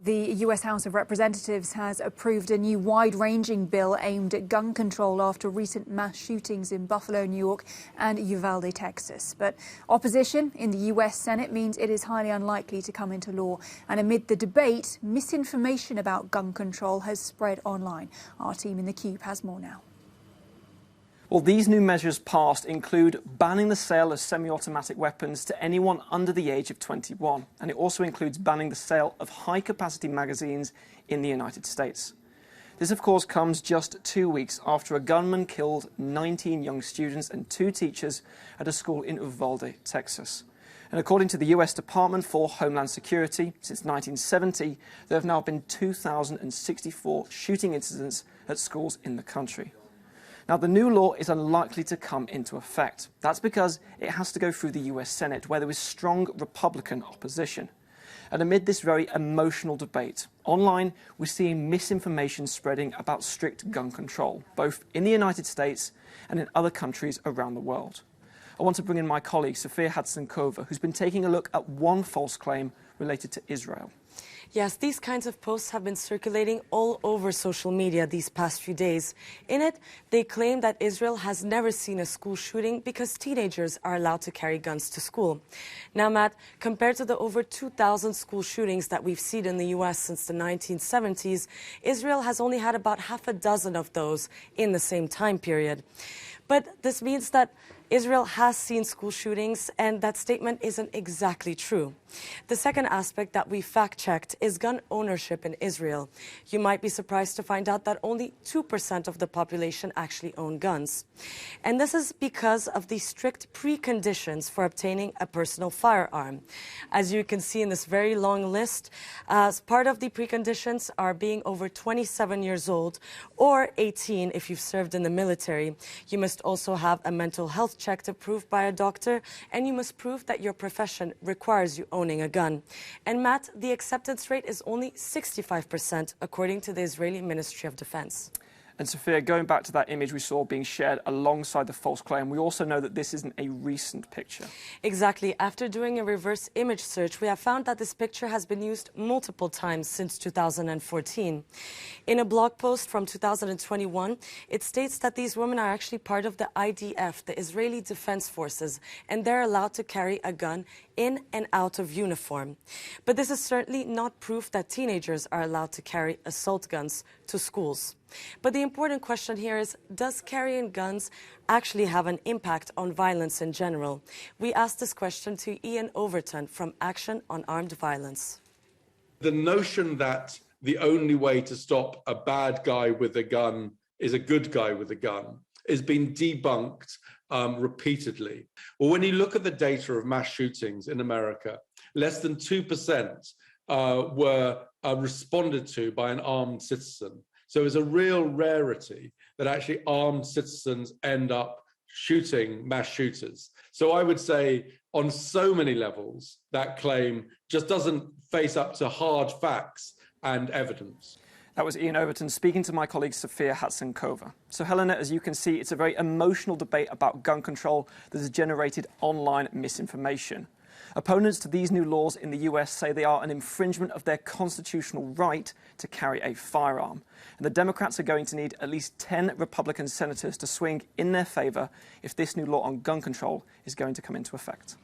The US House of Representatives has approved a new wide-ranging bill aimed at gun control after recent mass shootings in Buffalo, New York and Uvalde, Texas. But opposition in the US Senate means it is highly unlikely to come into law. And amid the debate, misinformation about gun control has spread online. Our team in the Cube has more now. Well, these new measures passed include banning the sale of semi-automatic weapons to anyone under the age of 21. And it also includes banning the sale of high-capacity magazines in the United States. This, of course, comes just 2 weeks after a gunman killed 19 young students and 2 teachers at a school in Uvalde, Texas. And according to the US Department for Homeland Security, since 1970, there have now been 2,064 shooting incidents at schools in the country. Now, the new law is unlikely to come into effect. That's because it has to go through the US Senate, where there is strong Republican opposition. And amid this very emotional debate, online we're seeing misinformation spreading about strict gun control, both in the United States and in other countries around the world. I want to bring in my colleague, Sofia Hadsankova, who's been taking a look at one false claim related to Israel. Yes, these kinds of posts have been circulating all over social media these past few days. In it, they claim that Israel has never seen a school shooting because teenagers are allowed to carry guns to school. Now, Matt, compared to the over 2,000 school shootings that we've seen in the U.S. since the 1970s, Israel has only had about half a dozen of those in the same time period. But this means that Israel has seen school shootings, and that statement isn't exactly true. The second aspect that we fact-checked is gun ownership in Israel. You might be surprised to find out that only 2% of the population actually own guns. And this is because of the strict preconditions for obtaining a personal firearm. As you can see in this very long list, as part of the preconditions are being over 27 years old or 18 if you've served in the military. You must also have a mental health check approved by a doctor, and you must prove that your profession requires you owning a gun. And Matt, the acceptance rate is only 65%, according to the Israeli Ministry of Defense. And Sophia, going back to that image we saw being shared alongside the false claim, we also know that this isn't a recent picture. Exactly. After doing a reverse image search, we have found that this picture has been used multiple times since 2014. In a blog post from 2021, it states that these women are actually part of the IDF, the Israeli Defense Forces, and they're allowed to carry a gun in and out of uniform. But this is certainly not proof that teenagers are allowed to carry assault guns to schools. But the important question here is, does carrying guns actually have an impact on violence in general? We asked this question to Ian Overton from Action on Armed Violence. The notion that the only way to stop a bad guy with a gun is a good guy with a gun has been debunked repeatedly. Well, when you look at the data of mass shootings in America, less than 2% were responded to by an armed citizen. So it's a real rarity that actually armed citizens end up shooting mass shooters. So I would say on so many levels, that claim just doesn't face up to hard facts and evidence. That was Ian Overton speaking to my colleague Sofia Hadsankova. So Helena, as you can see, it's a very emotional debate about gun control that has generated online misinformation. Opponents to these new laws in the US say they are an infringement of their constitutional right to carry a firearm. And the Democrats are going to need at least 10 Republican senators to swing in their favor if this new law on gun control is going to come into effect.